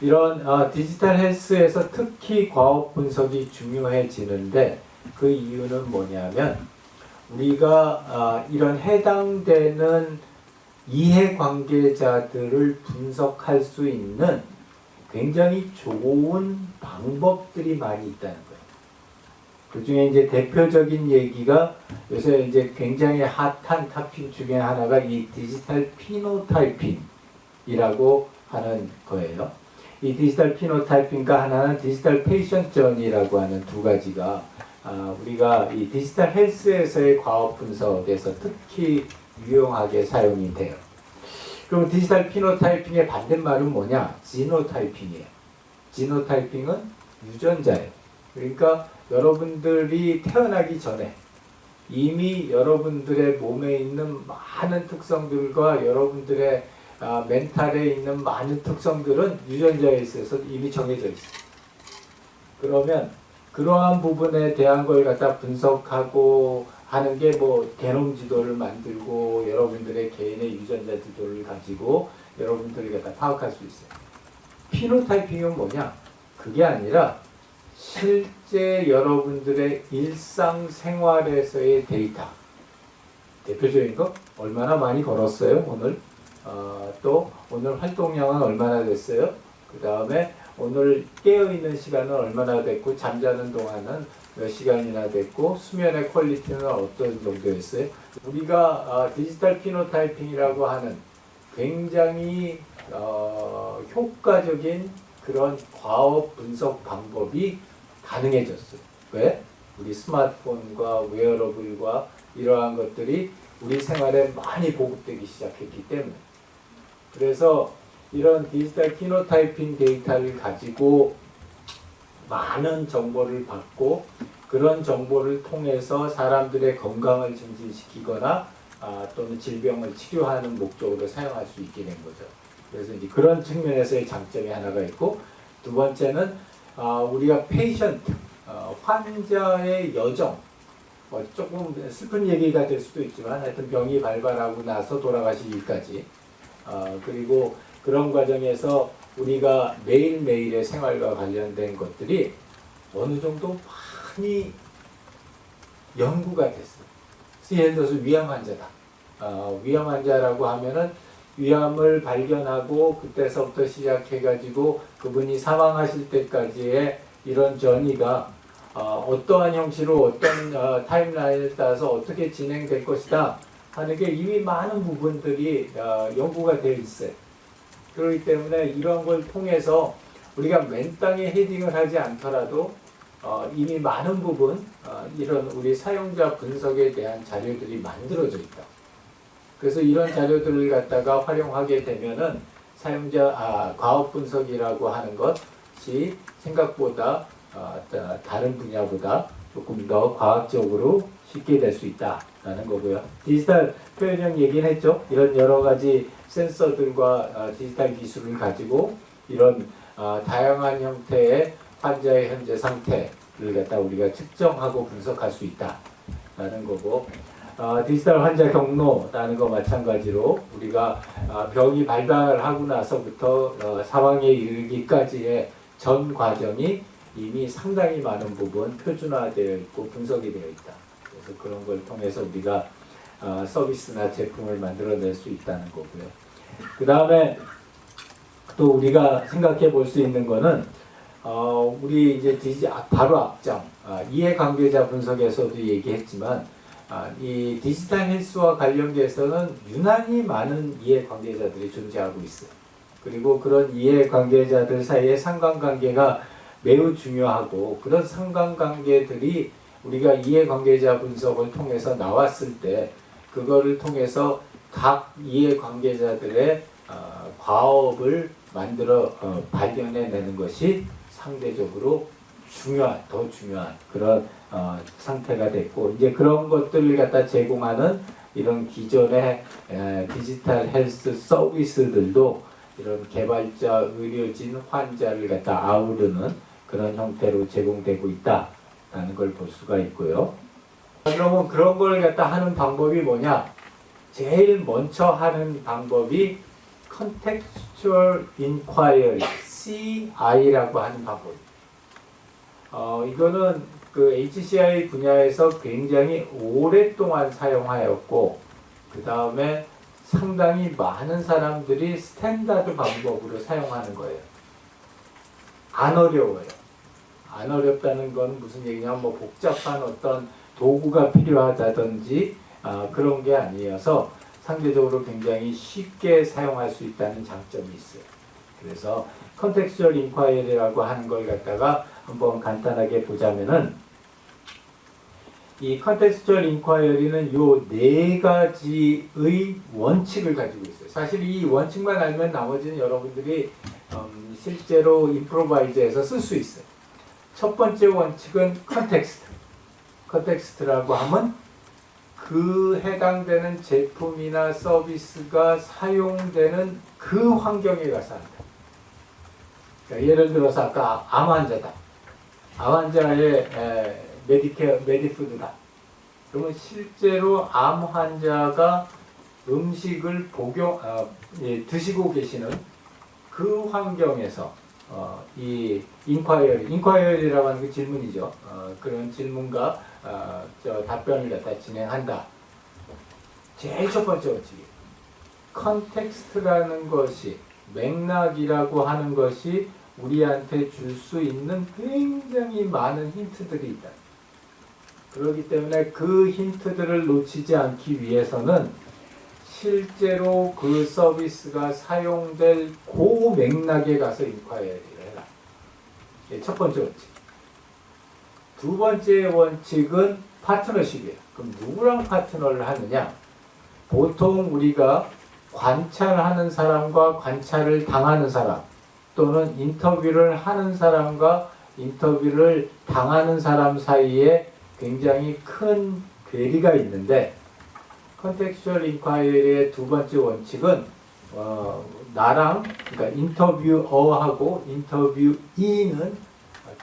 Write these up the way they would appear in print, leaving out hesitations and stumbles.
이런 디지털 헬스에서 특히 과업 분석이 중요해지는데 그 이유는 뭐냐면 우리가 이런 해당되는 이해관계자들을 분석할 수 있는 굉장히 좋은 방법들이 많이 있다는 거예요. 그 중에 이제 대표적인 얘기가 요새 이제 굉장히 핫한 토픽 중에 하나가 이 디지털 피노타이핑이라고 하는 거예요. 이 디지털 피노타이핑과 하나는 디지털 페이션트 저니라고 하는 두 가지가 우리가 이 디지털 헬스에서의 과업 분석에서 특히 유용하게 사용이 돼요. 그럼 디지털 피노타이핑의 반대말은 뭐냐? 지노타이핑이에요. 지노타이핑은 유전자예요. 그러니까 여러분들이 태어나기 전에 이미 여러분들의 몸에 있는 많은 특성들과 여러분들의 멘탈에 있는 많은 특성들은 유전자에 있어서 이미 정해져 있어요. 그러면 그러한 부분에 대한 걸 갖다 분석하고 하는 게 뭐 게놈 지도를 만들고 여러분들의 개인의 유전자 지도를 가지고 여러분들이 갖다 파악할 수 있어요. 피노타이핑은 뭐냐? 그게 아니라 실제 여러분들의 일상생활에서의 데이터. 대표적인 거 얼마나 많이 걸었어요 오늘? 또 오늘 활동량은 얼마나 됐어요? 그 다음에 오늘 깨어있는 시간은 얼마나 됐고 잠자는 동안은 몇 시간이나 됐고 수면의 퀄리티는 어떤 정도였어요? 우리가 디지털 피노타이핑이라고 하는 굉장히 효과적인 그런 과업 분석 방법이 가능해졌어요. 왜? 우리 스마트폰과 웨어러블과 이러한 것들이 우리 생활에 많이 보급되기 시작했기 때문에. 그래서 이런 디지털 피노타이핑 데이터를 가지고 많은 정보를 받고 그런 정보를 통해서 사람들의 건강을 증진시키거나 또는 질병을 치료하는 목적으로 사용할 수 있게 된 거죠. 그래서 이제 그런 측면에서의 장점이 하나가 있고, 두 번째는 우리가 페이션트, 환자의 여정, 조금 슬픈 얘기가 될 수도 있지만 하여튼 병이 발발하고 나서 돌아가시기까지 그리고 그런 과정에서 우리가 매일매일의 생활과 관련된 것들이 어느 정도 많이 연구가 됐어요. 예를 들어서 위암 환자다. 위암 환자라고 하면은 위암을 발견하고 그때서부터 시작해가지고 그분이 사망하실 때까지의 이런 전이가 어떠한 형식으로 어떤 타임라인을 따라서 어떻게 진행될 것이다 하는 게 이미 많은 부분들이 연구가 되어 있어요. 그렇기 때문에 이런 걸 통해서 우리가 맨 땅에 헤딩을 하지 않더라도 이미 많은 부분 이런 우리 사용자 분석에 대한 자료들이 만들어져 있다. 그래서 이런 자료들을 갖다가 활용하게 되면은 사용자 과업 분석이라고 하는 것이 생각보다 다른 분야보다 조금 더 과학적으로 쉽게 될 수 있다라는 거고요. 디지털 표현형 얘기는 했죠. 이런 여러 가지 센서들과 디지털 기술을 가지고 이런 다양한 형태의 환자의 현재 상태를 갖다 우리가 측정하고 분석할 수 있다라는 거고, 디지털 환자 경로라는 거 마찬가지로 우리가 병이 발발하고 나서부터 사망에 이르기까지의 전 과정이 이미 상당히 많은 부분 표준화되어 있고 분석이 되어 있다. 그래서 그런 걸 통해서 우리가 서비스나 제품을 만들어낼 수 있다는 거고요. 그 다음에 또 우리가 생각해 볼 수 있는 거는 우리 이제 바로 앞장 이해관계자 분석에서도 얘기했지만 이 디지털 헬스와 관련돼서는 유난히 많은 이해관계자들이 존재하고 있어요. 그리고 그런 이해관계자들 사이의 상관관계가 매우 중요하고 그런 상관관계들이 우리가 이해관계자 분석을 통해서 나왔을 때 그거를 통해서 각 이해관계자들의 과업을 만들어 발견해내는 것이 상대적으로 더 중요한 그런 상태가 됐고, 이제 그런 것들을 갖다 제공하는 이런 기존의 디지털 헬스 서비스들도 이런 개발자, 의료진, 환자를 갖다 아우르는 그런 형태로 제공되고 있다라는 걸 볼 수가 있고요. 그러면 그런 걸 갖다 하는 방법이 뭐냐? 제일 먼저 하는 방법이 contextual inquiries HCI라고 하는 방법. 이거는 그 HCI 분야에서 굉장히 오랫동안 사용하였고, 그 다음에 상당히 많은 사람들이 스탠다드 방법으로 사용하는 거예요. 안 어려워요. 안 어렵다는 건 무슨 얘기냐면 뭐 복잡한 어떤 도구가 필요하다든지 그런 게 아니어서 상대적으로 굉장히 쉽게 사용할 수 있다는 장점이 있어요. 그래서 컨텍스추얼 인콰이리라고 하는 걸 갖다가 한번 간단하게 보자면은, 이 컨텍스추얼 인콰이리는 요 네 가지의 원칙을 가지고 있어요. 사실 이 원칙만 알면 나머지는 여러분들이 실제로 임프로바이저에서 쓸 수 있어요. 첫 번째 원칙은 컨텍스트. 컨텍스트라고 하면 그 해당되는 제품이나 서비스가 사용되는 그 환경에 가서 한다. 그러니까 예를 들어서 아까 암 환자다. 암 환자의 메디푸드다. 그러면 실제로 암 환자가 음식을 드시고 계시는 그 환경에서 이 인콰이어리라고 하는 게 질문이죠. 그런 질문과 답변을 갖다 진행한다. 제일 첫 번째 원칙이 컨텍스트라는 것이, 맥락이라고 하는 것이 우리한테 줄 수 있는 굉장히 많은 힌트들이 있다. 그렇기 때문에 그 힌트들을 놓치지 않기 위해서는 실제로 그 서비스가 사용될 그 맥락에 가서 인콰이어리를 해라. 첫 번째 원칙. 두 번째 원칙은 파트너십이에요. 그럼 누구랑 파트너를 하느냐? 보통 우리가 관찰하는 사람과 관찰을 당하는 사람, 또는 인터뷰를 하는 사람과 인터뷰를 당하는 사람 사이에 굉장히 큰 괴리가 있는데, 컨텍스추얼 인콰이리의 두 번째 원칙은 나랑, 그러니까 인터뷰어하고 인터뷰이는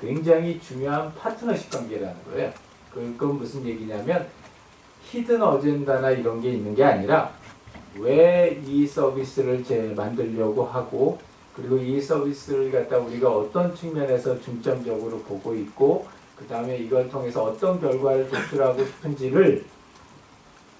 굉장히 중요한 파트너십 관계라는 거예요. 그건 무슨 얘기냐면 히든 어젠다나 이런 게 있는 게 아니라 왜 이 서비스를 만들려고 하고, 그리고 이 서비스를 갖다 우리가 어떤 측면에서 중점적으로 보고 있고, 그 다음에 이걸 통해서 어떤 결과를 도출하고 싶은지를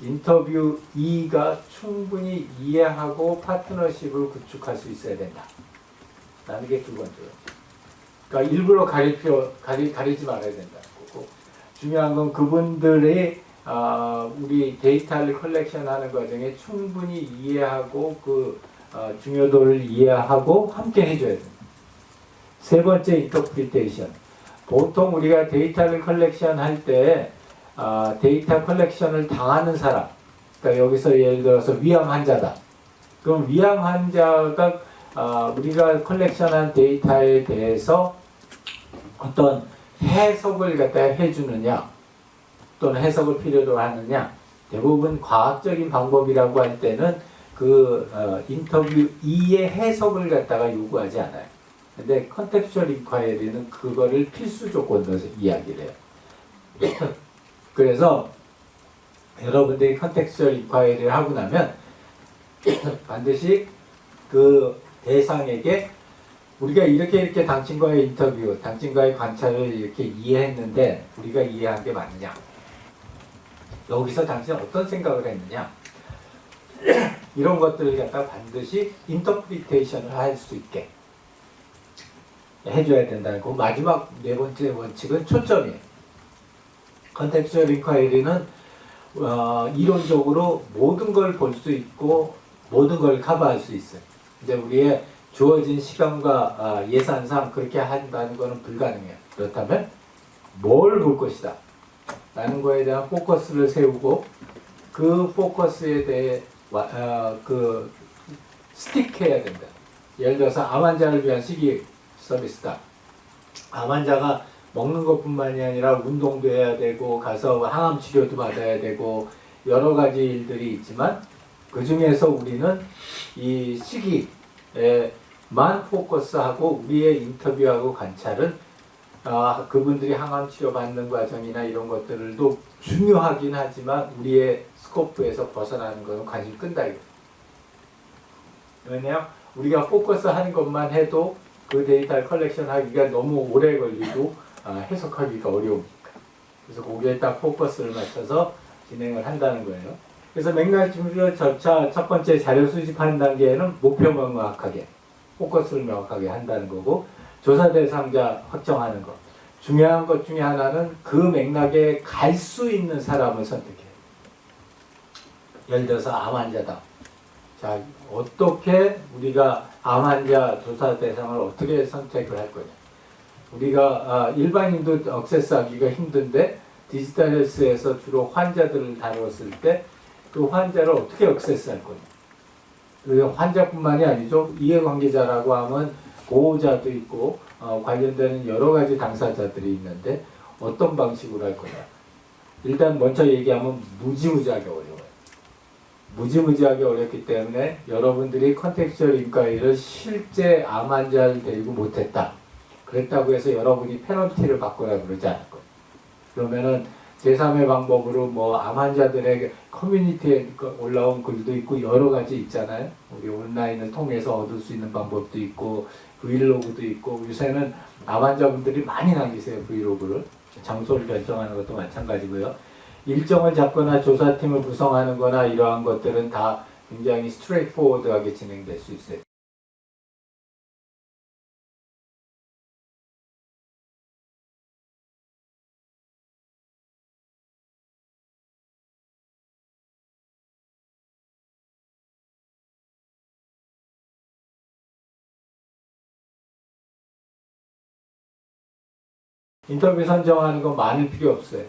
인터뷰 2가 충분히 이해하고 파트너십을 구축할 수 있어야 된다. 라는 게 두 번째요. 그러니까 일부러 가리지 말아야 된다는 거고, 중요한 건 그분들의 우리 데이터를 컬렉션하는 과정에 충분히 이해하고 그 중요도를 이해하고 함께 해줘야 된다. 세 번째, 인터프리테이션. 보통 우리가 데이터를 컬렉션할 때 데이터 컬렉션을 당하는 사람, 그러니까 여기서 예를 들어서 위암 환자다. 그럼 위암 환자가 우리가 컬렉션한 데이터에 대해서 어떤 해석을 갖다 해주느냐, 또는 해석을 필요로 하느냐. 대부분 과학적인 방법이라고 할 때는 그 인터뷰 2의 해석을 갖다가 요구하지 않아요. 근데 컨텍스추얼 인콰이리는 그거를 필수 조건으로 이야기를 해요. 그래서 여러분들이 컨텍스추얼 인콰이리를 하고 나면 반드시 그 대상에게 우리가 이렇게 당신과의 인터뷰, 당신과의 관찰을 이렇게 이해했는데 우리가 이해한 게 맞느냐? 여기서 당신은 어떤 생각을 했느냐? 이런 것들을 갖다 반드시 인터프리테이션을 할 수 있게 해줘야 된다는 거. 마지막 네 번째 원칙은 초점이에요. 컨텍스추얼 인콰이리는 이론적으로 모든 걸 볼 수 있고 모든 걸 커버할 수 있어요. 근데 우리의 주어진 시간과 예산상 그렇게 한다는 것은 불가능해요. 그렇다면 뭘 볼 것이다 라는 거에 대한 포커스를 세우고, 그 포커스에 대해 스틱해야 된다. 예를 들어서 암 환자를 위한 식이 서비스다. 암 환자가 먹는 것뿐만이 아니라 운동도 해야 되고 가서 항암 치료도 받아야 되고 여러 가지 일들이 있지만, 그 중에서 우리는 이 시기에만 포커스하고 우리의 인터뷰하고 관찰은 그분들이 항암 치료 받는 과정이나 이런 것들도 중요하긴 하지만 우리의 스코프에서 벗어나는 것은 관심 끈다 이거. 왜냐하면 우리가 포커스하는 것만 해도 그 데이터를 컬렉션 하기가 너무 오래 걸리고 해석하기가 어려우니까. 그래서 거기에 딱 포커스를 맞춰서 진행을 한다는 거예요. 그래서 맥락지문의 절차 첫 번째 자료 수집하는 단계에는 목표만 명확하게, 포커스를 명확하게 한다는 거고, 조사 대상자 확정하는 것. 중요한 것 중에 하나는 그 맥락에 갈 수 있는 사람을 선택해요. 예를 들어서 암 환자다. 자, 어떻게 우리가 암 환자 조사 대상을 어떻게 선택을 할 거냐. 우리가 일반인도 액세스하기가 힘든데 디지털 헬스에서 주로 환자들을 다뤘을 때 그 환자를 어떻게 액세스할 거냐. 그리고 환자뿐만이 아니죠. 이해관계자라고 하면 보호자도 있고 관련되는 여러 가지 당사자들이 있는데 어떤 방식으로 할 거냐. 일단 먼저 얘기하면 무지무지하게 어려워요. 무지무지하게 어렵기 때문에 여러분들이 컨텍스츄얼 인과이를 실제 암 환자를 데리고 못했다. 그랬다고 해서 여러분이 페널티를 받거나 그러지 않을 거예요. 그러면은 제3의 방법으로 뭐 암 환자들의 커뮤니티에 올라온 글도 있고 여러 가지 있잖아요. 우리 온라인을 통해서 얻을 수 있는 방법도 있고 브이로그도 있고 요새는 암 환자분들이 많이 남기세요. 브이로그를. 장소를 결정하는 것도 마찬가지고요. 일정을 잡거나 조사팀을 구성하는 거나 이러한 것들은 다 굉장히 스트레이트포워드하게 진행될 수 있어요. 인터뷰 선정하는 건 많은 필요 없어요.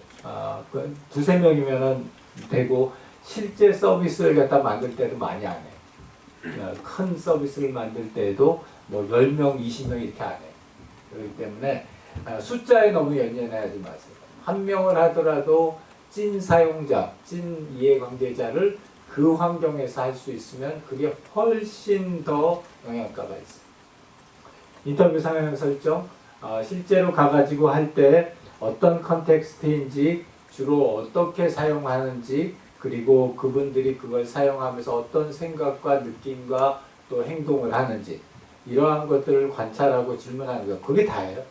두세 명이면 되고 실제 서비스를 갖다 만들 때도 많이 안 해요. 큰 서비스를 만들 때도 뭐 10명, 20명 이렇게 안 해요. 그렇기 때문에 숫자에 너무 연연하지 마세요. 한 명을 하더라도 찐 사용자, 찐 이해관계자를 그 환경에서 할 수 있으면 그게 훨씬 더 영향가가 있어요. 인터뷰 상황 설정, 실제로 가가지고 할 때 어떤 컨텍스트인지 주로 어떻게 사용하는지 그리고 그분들이 그걸 사용하면서 어떤 생각과 느낌과 또 행동을 하는지 이러한 것들을 관찰하고 질문하는 거 그게 다예요.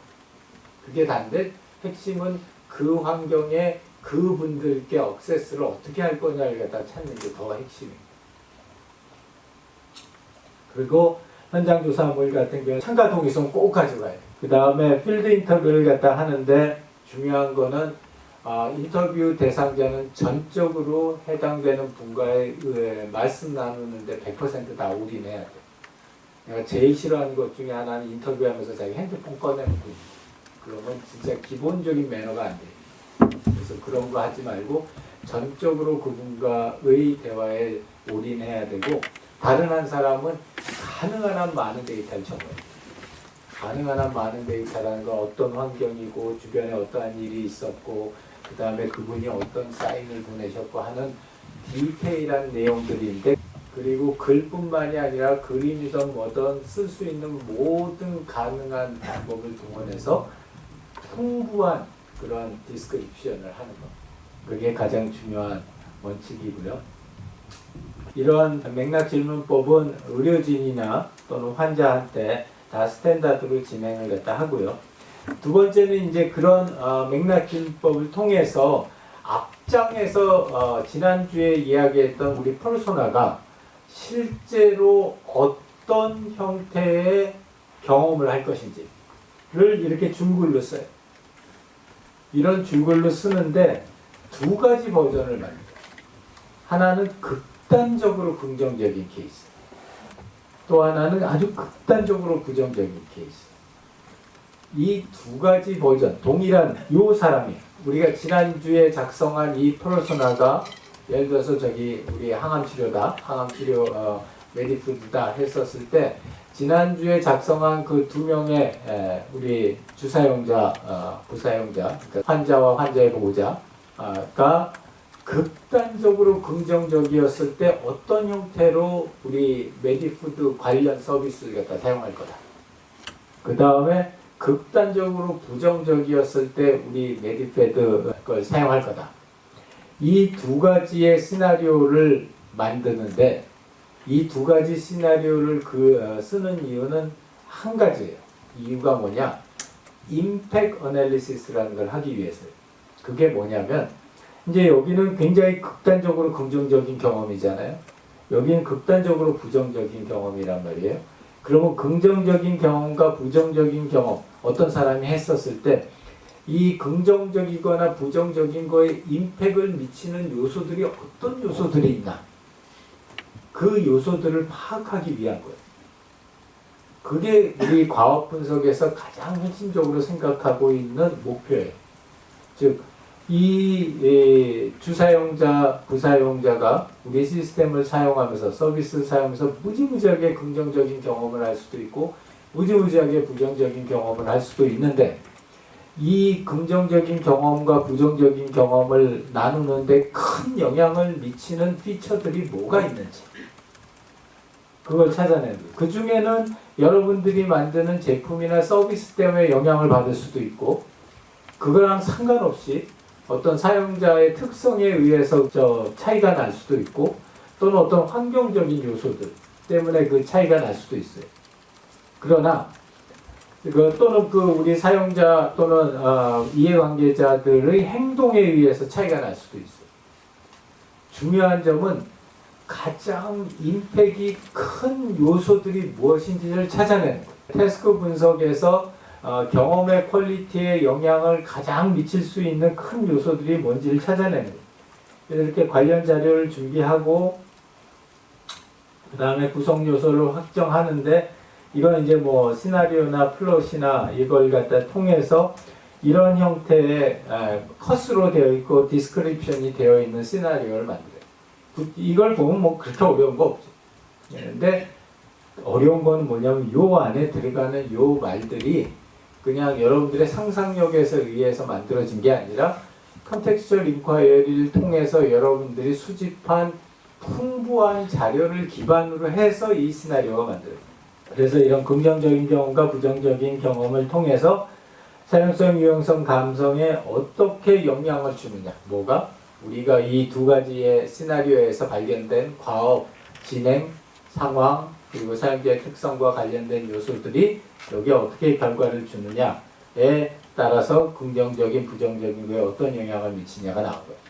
그게 다인데 핵심은 그 환경에 그분들께 액세스를 어떻게 할 거냐를 갖다 찾는 게 더 핵심입니다. 그리고 현장 조사물 같은 경우는 참가 동의성 꼭 가져가야 돼요. 그 다음에 필드 인터뷰를 갖다 하는데 중요한 거는 인터뷰 대상자는 전적으로 해당되는 분과의 말씀 나누는데 100% 다 올인해야 돼요. 내가 제일 싫어하는 것 중에 하나는 인터뷰하면서 자기 핸드폰 꺼내놓고 그러면 진짜 기본적인 매너가 안 돼요. 그래서 그런 거 하지 말고 전적으로 그분과의 대화에 올인해야 되고 다른 한 사람은 가능한 한 많은 데이터를 적어요. 가능한 한 많은 데이터라는 건 어떤 환경이고 주변에 어떠한 일이 있었고 그 다음에 그분이 어떤 사인을 보내셨고 하는 디테일한 내용들인데 그리고 글뿐만이 아니라 그림이든 뭐든 쓸 수 있는 모든 가능한 방법을 동원해서 풍부한 그런 디스크립션을 하는 것. 그게 가장 중요한 원칙이고요. 이러한 맥락 질문법은 의료진이나 또는 환자한테 다 스탠다드로 진행을 갖다 하고요. 두 번째는 이제 그런 맥락 질문법을 통해서 앞장에서 지난주에 이야기했던 우리 퍼소나가 실제로 어떤 형태의 경험을 할 것인지를 이렇게 줄글로 써요. 이런 줄글로 쓰는데 두 가지 버전을 만들어요. 하나는 극단적으로 긍정적인 케이스. 또 하나는 아주 극단적으로 부정적인 케이스. 이 두 가지 버전, 동일한 요 사람이 우리가 지난주에 작성한 이 퍼소나가 예를 들어서 우리 항암치료다, 항암치료 메디푸드다 했었을 때 지난주에 작성한 그 두 명의 우리 주사용자, 부사용자, 그러니까 환자와 환자의 보호자가 극단적으로 긍정적이었을 때 어떤 형태로 우리 메디푸드 관련 서비스를 갖다 사용할 거다. 그 다음에 극단적으로 부정적이었을 때 우리 메디패드 걸 사용할 거다. 이 두 가지의 시나리오를 만드는데 이 두 가지 시나리오를 쓰는 이유는 한 가지예요. 이유가 뭐냐? 임팩 어널리시스라는 걸 하기 위해서요. 그게 뭐냐면 이제 여기는 굉장히 극단적으로 긍정적인 경험이잖아요. 여기는 극단적으로 부정적인 경험이란 말이에요. 그러면 긍정적인 경험과 부정적인 경험, 어떤 사람이 했었을 때 이 긍정적이거나 부정적인 거에 임팩을 미치는 요소들이 어떤 요소들이 있나? 그 요소들을 파악하기 위한 거예요. 그게 우리 과학 분석에서 가장 핵심적으로 생각하고 있는 목표예요. 즉, 이 주사용자, 부사용자가 우리 시스템을 사용하면서 서비스를 사용하면서 무지무지하게 긍정적인 경험을 할 수도 있고 무지무지하게 부정적인 경험을 할 수도 있는데 이 긍정적인 경험과 부정적인 경험을 나누는데 큰 영향을 미치는 피처들이 뭐가 있는지 그걸 찾아내는 거예요. 그 중에는 여러분들이 만드는 제품이나 서비스 때문에 영향을 받을 수도 있고 그거랑 상관없이 어떤 사용자의 특성에 의해서 차이가 날 수도 있고 또는 어떤 환경적인 요소들 때문에 그 차이가 날 수도 있어요. 그러나 또는 우리 사용자 또는 이해관계자들의 행동에 의해서 차이가 날 수도 있어요. 중요한 점은 가장 임팩이 큰 요소들이 무엇인지를 찾아내는 거예요. 태스크 분석에서 경험의 퀄리티에 영향을 가장 미칠 수 있는 큰 요소들이 뭔지를 찾아내는 거예요. 그래서 이렇게 관련 자료를 준비하고 그 다음에 구성 요소를 확정하는데 이건 이제 뭐 시나리오나 플롯이나 이걸 갖다 통해서 이런 형태의 컷으로 되어 있고 디스크립션이 되어 있는 시나리오를 만들어요. 이걸 보면 뭐 그렇게 어려운 거 없죠. 근데 어려운 건 뭐냐면 요 안에 들어가는 요 말들이 그냥 여러분들의 상상력에서 의해서 만들어진 게 아니라 컨텍스처럴 인콰이어리를 통해서 여러분들이 수집한 풍부한 자료를 기반으로 해서 이 시나리오가 만들어요. 그래서 이런 긍정적인 경험과 부정적인 경험을 통해서 사용성, 유용성, 감성에 어떻게 영향을 주느냐. 뭐가? 우리가 이 두 가지의 시나리오에서 발견된 과업, 진행, 상황, 그리고 사용자의 특성과 관련된 요소들이 여기에 어떻게 결과를 주느냐에 따라서 긍정적인, 부정적인 거에 어떤 영향을 미치냐가 나온 거예요.